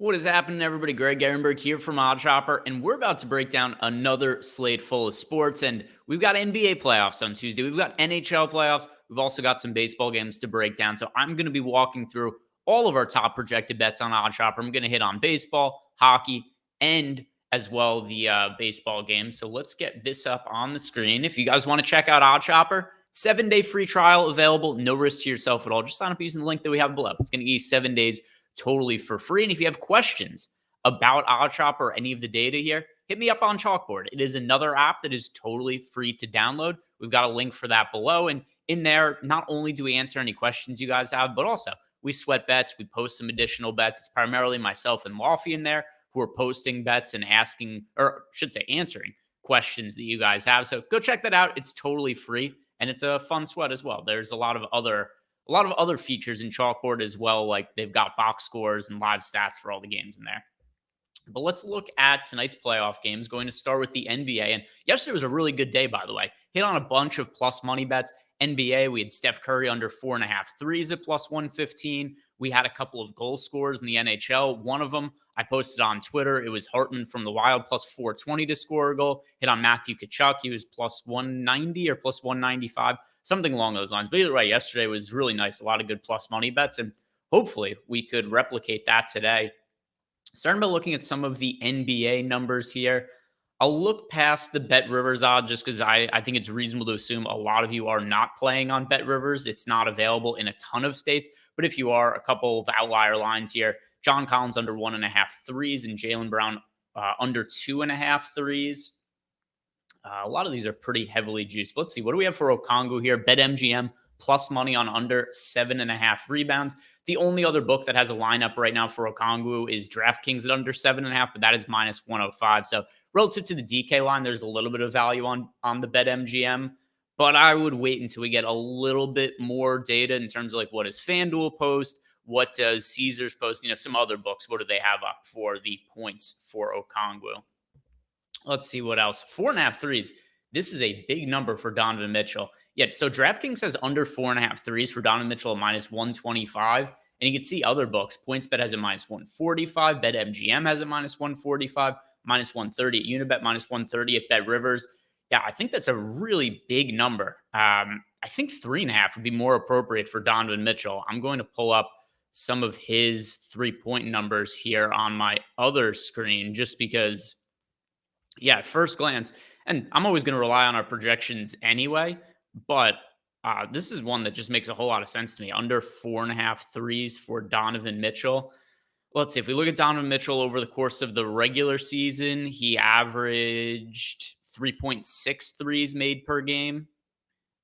What is happening, everybody? Greg Ehrenberg here from OddsShopper, and we're about to break down another slate full of sports. And we've got NBA playoffs on Tuesday. We've got NHL playoffs. We've also got some baseball games to break down. So I'm going to be walking through all of our top projected bets on OddsShopper. I'm going to hit on baseball, hockey, and as well the baseball games. So let's get this up on the screen. If you guys want to check out OddsShopper, 7-day free trial available, no risk to yourself at all. Just sign up using the link that we have below. It's going to give you 7 days totally for free. And if you have questions about OddsShopper or any of the data here, hit me up on Chalkboard. It is another app that is totally free to download. We've got a link for that below. And in there, not only do we answer any questions you guys have, but also we sweat bets. We post some additional bets. It's primarily myself and Lofty in there who are posting bets and asking, or I should say answering questions that you guys have. So go check that out. It's totally free and it's a fun sweat as well. There's a lot of other features in Chalkboard as well, like they've got box scores and live stats for all the games in there. But let's look at tonight's playoff games. Going to start with the NBA. And yesterday was a really good day, by the way. Hit on a bunch of plus money bets. NBA, we had Steph Curry under 4.5 threes at plus 115. We had a couple of goal scorers in the NHL. One of them I posted on Twitter. It was Hartman from the Wild plus 420 to score a goal. Hit on Matthew Tkachuk. He was plus 190 or plus 195, something along those lines. But either way, yesterday was really nice. A lot of good plus money bets. And hopefully we could replicate that today. Starting by looking at some of the NBA numbers here. I'll look past the Bet Rivers odd just because I think it's reasonable to assume a lot of you are not playing on Bet Rivers. It's not available in a ton of states. But if you are, a couple of outlier lines here. John Collins under 1.5 threes and Jaylen Brown under 2.5 threes. A lot of these are pretty heavily juiced. Let's see. What do we have for Okongwu here? BetMGM plus money on under 7.5 rebounds. The only other book that has a lineup right now for Okongwu is DraftKings at under 7.5, but that is minus 105. So relative to the DK line, there's a little bit of value on the BetMGM, but I would wait until we get a little bit more data in terms of like what does FanDuel post, what does Caesars post, some other books, what do they have up for the points for Okongwu? Let's see what else. 4.5 threes. This is a big number for Donovan Mitchell. Yeah, so DraftKings has under 4.5 threes for Donovan Mitchell at minus 125. And you can see other books. PointsBet has a minus 145. BetMGM has a minus 145. Minus 130 at Unibet. Minus 130 at Bet Rivers. Yeah, I think that's a really big number. I think 3.5 would be more appropriate for Donovan Mitchell. I'm going to pull up some of his 3-point numbers here on my other screen just because, yeah, at first glance, and I'm always going to rely on our projections anyway, but this is one that just makes a whole lot of sense to me. Under 4.5 threes for Donovan Mitchell. Let's see. If we look at Donovan Mitchell over the course of the regular season, he averaged 3.6 threes made per game.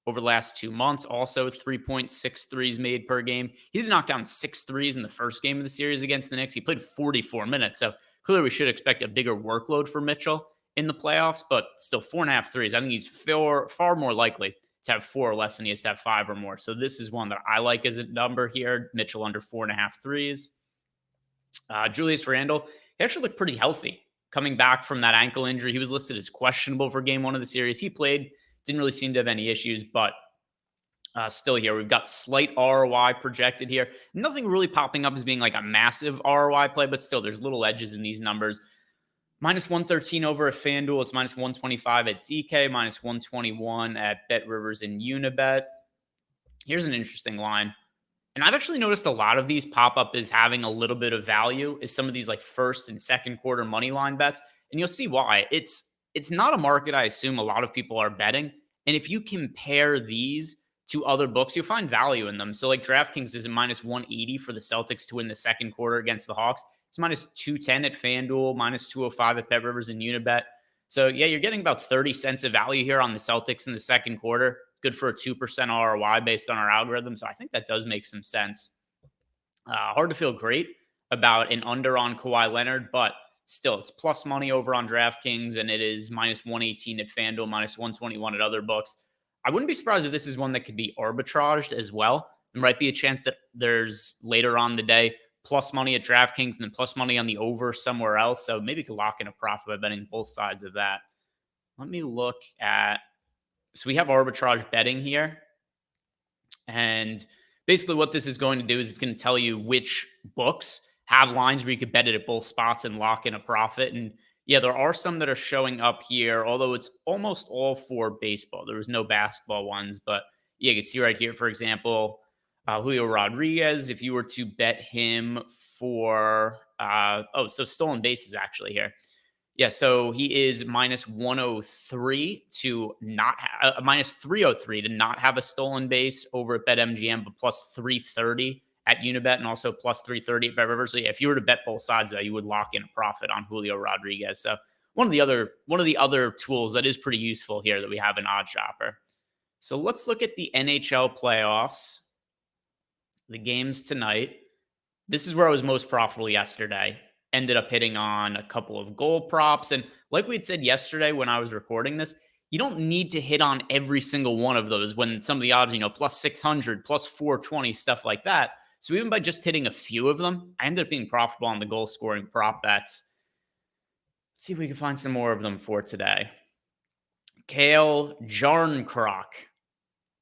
Over the last 2 months, also 3.6 threes made per game. He did knock down 6 threes in the first game of the series against the Knicks. He played 44 minutes, so clearly we should expect a bigger workload for Mitchell in the playoffs, but still 4.5 threes. I think he's far more likely to have 4 or less than he has to have 5 or more. So this is one that I like as a number here. Mitchell under 4.5 threes. Julius Randle, he actually looked pretty healthy coming back from that ankle injury. He was listed as questionable for game 1 of the series. He played, didn't really seem to have any issues, but still here, we've got slight ROI projected here. Nothing really popping up as being like a massive ROI play, but still there's little edges in these numbers. Minus 113 over at FanDuel. It's minus 125 at DK, minus 121 at Bet Rivers and Unibet. Here's an interesting line. And I've actually noticed a lot of these pop up as having a little bit of value is some of these like first and second quarter money line bets. And you'll see why. It's not a market I assume a lot of people are betting. And if you compare these to other books, you'll find value in them. So like DraftKings is a minus 180 for the Celtics to win the second quarter against the Hawks. It's minus 210 at FanDuel, minus 205 at Bet Rivers and Unibet. So yeah, you're getting about 30 cents of value here on the Celtics in the second quarter. Good for a 2% ROI based on our algorithm. So I think that does make some sense. Hard to feel great about an under on Kawhi Leonard, but still, it's plus money over on DraftKings, and it is minus 118 at FanDuel, minus 121 at other books. I wouldn't be surprised if this is one that could be arbitraged as well. There might be a chance that there's later on the day plus money at DraftKings and then plus money on the over somewhere else. So maybe you could lock in a profit by betting both sides of that. Let me look at, so we have arbitrage betting here. And basically what this is going to do is it's going to tell you which books have lines where you could bet it at both spots and lock in a profit. And yeah, there are some that are showing up here, although it's almost all for baseball. There was no basketball ones, but yeah, you can see right here, for example, Julio Rodriguez, if you were to bet him for, so stolen bases actually here. Yeah, so he is minus 103 to not minus 303 to not have a stolen base over at BetMGM, but plus 330 at Unibet and also plus 330 at Bet Rivers. So yeah, if you were to bet both sides of that, you would lock in a profit on Julio Rodriguez. So one of the other tools that is pretty useful here that we have in OddsShopper. So let's look at the NHL playoffs, the games tonight. This is where I was most profitable yesterday. Ended up hitting on a couple of goal props. And like we had said yesterday when I was recording this, you don't need to hit on every single one of those when some of the odds, plus 600, plus 420, stuff like that. So even by just hitting a few of them, I ended up being profitable on the goal scoring prop bets. Let's see if we can find some more of them for today. Kale Jarnkrok.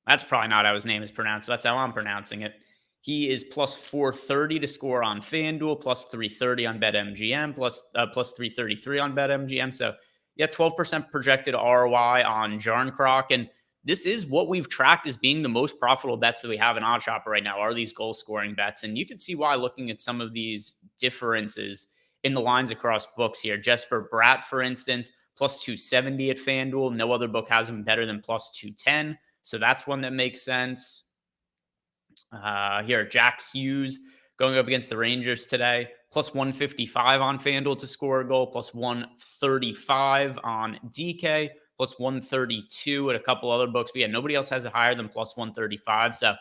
That's probably not how his name is pronounced, but that's how I'm pronouncing it. He is plus 430 to score on FanDuel, plus 330 on BetMGM, plus 333 on BetMGM. So, yeah, 12% projected ROI on Jarnkrok. And this is what we've tracked as being the most profitable bets that we have in OddsShopper right now are these goal scoring bets. And you can see why looking at some of these differences in the lines across books here. Jesper Bratt, for instance, plus 270 at FanDuel. No other book has him better than plus 210. So that's one that makes sense. Here, Jack Hughes going up against the Rangers today, plus 155 on FanDuel to score a goal, plus 135 on DK, plus 132 at a couple other books. But yeah, nobody else has it higher than plus 135. So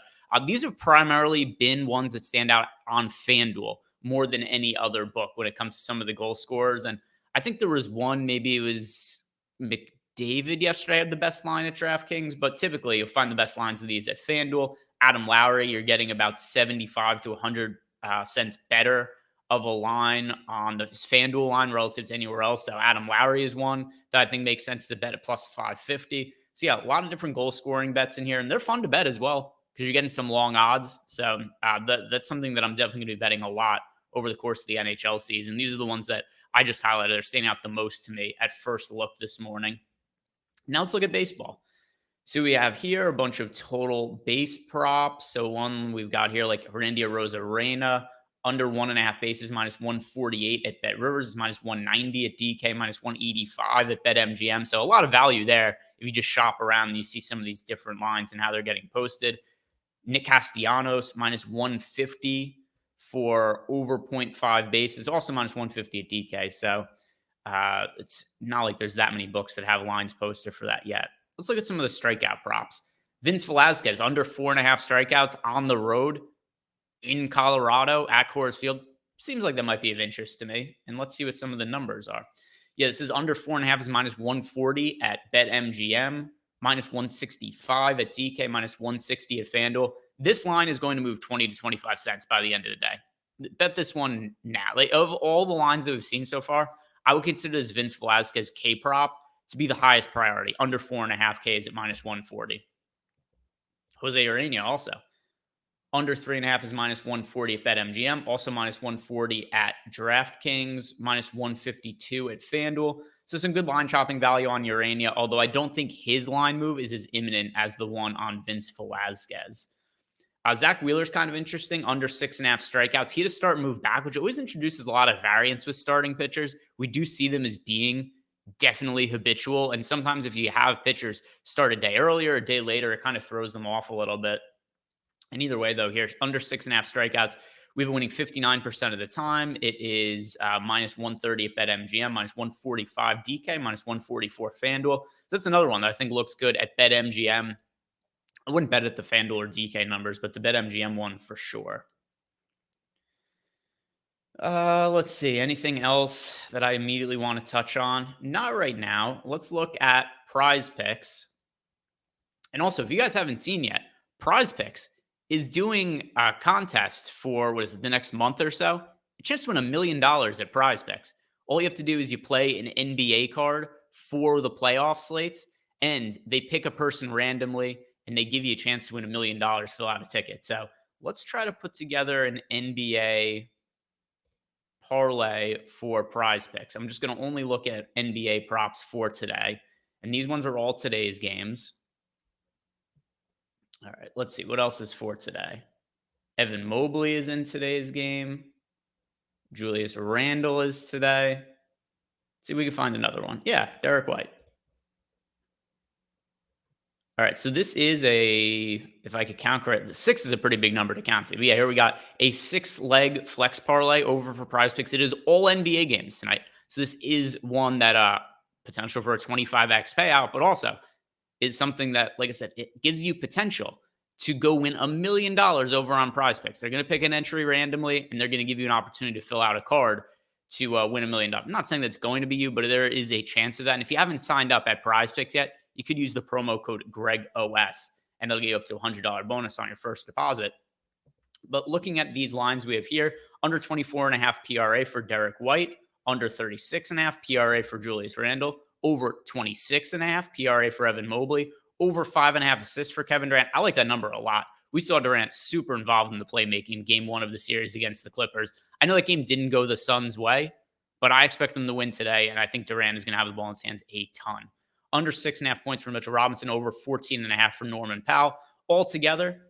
these have primarily been ones that stand out on FanDuel more than any other book when it comes to some of the goal scorers. And I think there was one, maybe it was McDavid yesterday had the best line at DraftKings, but typically you'll find the best lines of these at FanDuel. Adam Lowry, you're getting about 75 to 100 cents better of a line on the FanDuel line relative to anywhere else. So Adam Lowry is one that I think makes sense to bet at plus 550. So yeah, a lot of different goal scoring bets in here, and they're fun to bet as well because you're getting some long odds. So that's something that I'm definitely going to be betting a lot over the course of the NHL season. These are the ones that I just highlighted. They're standing out the most to me at first look this morning. Now let's look at baseball. So we have here a bunch of total base props. So one we've got here like Hernandia Rosarena, under 1.5 bases, minus 148 at Bet Rivers, is minus 190 at DK, minus 185 at BetMGM. So a lot of value there if you just shop around and you see some of these different lines and how they're getting posted. Nick Castellanos, minus 150 for over 0.5 bases, also minus 150 at DK. So it's not like there's that many books that have lines posted for that yet. Let's look at some of the strikeout props. Vince Velasquez, under 4.5 strikeouts on the road in Colorado at Coors Field. Seems like that might be of interest to me. And let's see what some of the numbers are. Yeah, this is under 4.5 is minus 140 at BetMGM, minus 165 at DK, minus 160 at FanDuel. This line is going to move 20 to 25 cents by the end of the day. Bet this one now. Like, of all the lines that we've seen so far, I would consider this Vince Velasquez K prop to be the highest priority, under 4.5 Ks at minus 140. Jose Urena also. Under 3.5 is minus 140 at BetMGM, also minus 140 at DraftKings, minus 152 at FanDuel. So some good line chopping value on Urena, although I don't think his line move is as imminent as the one on Vince Velasquez. Zach Wheeler's kind of interesting, under 6.5 strikeouts. He had a start and move back, which always introduces a lot of variance with starting pitchers. We do see them as being definitely habitual. And sometimes if you have pitchers start a day earlier, a day later, it kind of throws them off a little bit. And either way, though, here, under 6.5 strikeouts, we've been winning 59% of the time. It is minus 130 at BetMGM, minus 145 DK, minus 144 FanDuel. So that's another one that I think looks good at BetMGM. I wouldn't bet at the FanDuel or DK numbers, but the BetMGM one for sure. Let's see. Anything else that I immediately want to touch on? Not right now. Let's look at Prize Picks. And also, if you guys haven't seen yet, Prize Picks is doing a contest for, what is it, the next month or so? A chance to win $1 million at Prize Picks. All you have to do is you play an NBA card for the playoff slates, and they pick a person randomly, and they give you a chance to win $1 million, fill out a ticket. So let's try to put together an NBA parlay for Prize Picks. I'm just going to only look at NBA props for today. And these ones are all today's games. All right, let's see. What else is for today? Evan Mobley is in today's game. Julius Randle is today. Let's see if we can find another one. Yeah, Derek White. All right, so this is if I could count correct, the 6 is a pretty big number to count to. But yeah, here we got a 6-leg flex parlay over for Prize Picks. It is all NBA games tonight. So this is one that potential for a 25x payout, but also is something that, like I said, it gives you potential to go win $1 million over on Prize Picks. They're going to pick an entry randomly, and they're going to give you an opportunity to fill out a card to win $1 million. I'm not saying that's going to be you, but there is a chance of that. And if you haven't signed up at Prize Picks yet, you could use the promo code GregOS, and it'll get you up to a $100 bonus on your first deposit. But looking at these lines we have here, under 24.5 PRA for Derek White, under 36.5 PRA for Julius Randle, over 26.5 PRA for Evan Mobley, over 5.5 assists for Kevin Durant. I like that number a lot. We saw Durant super involved in the playmaking in game 1 of the series against the Clippers. I know that game didn't go the Suns' way, but I expect them to win today, and I think Durant is going to have the ball in his hands a ton. Under 6.5 points for Mitchell Robinson, over 14.5 for Norman Powell. Altogether,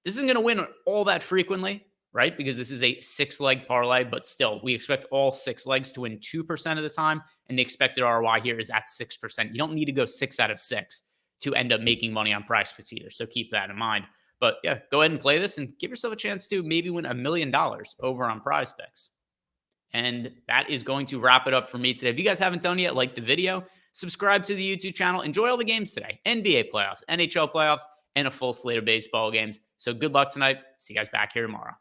this isn't going to win all that frequently, right? Because this is a 6-leg parlay, but still, we expect all 6 legs to win 2% of the time, and the expected ROI here is at 6%. You don't need to go 6 out of 6 to end up making money on Prize Picks either, so keep that in mind. But yeah, go ahead and play this and give yourself a chance to maybe win $1 million over on Prize Picks. And that is going to wrap it up for me today. If you guys haven't done yet, like the video, subscribe to the YouTube channel, enjoy all the games today. NBA playoffs, NHL playoffs, and a full slate of baseball games. So good luck tonight. See you guys back here tomorrow.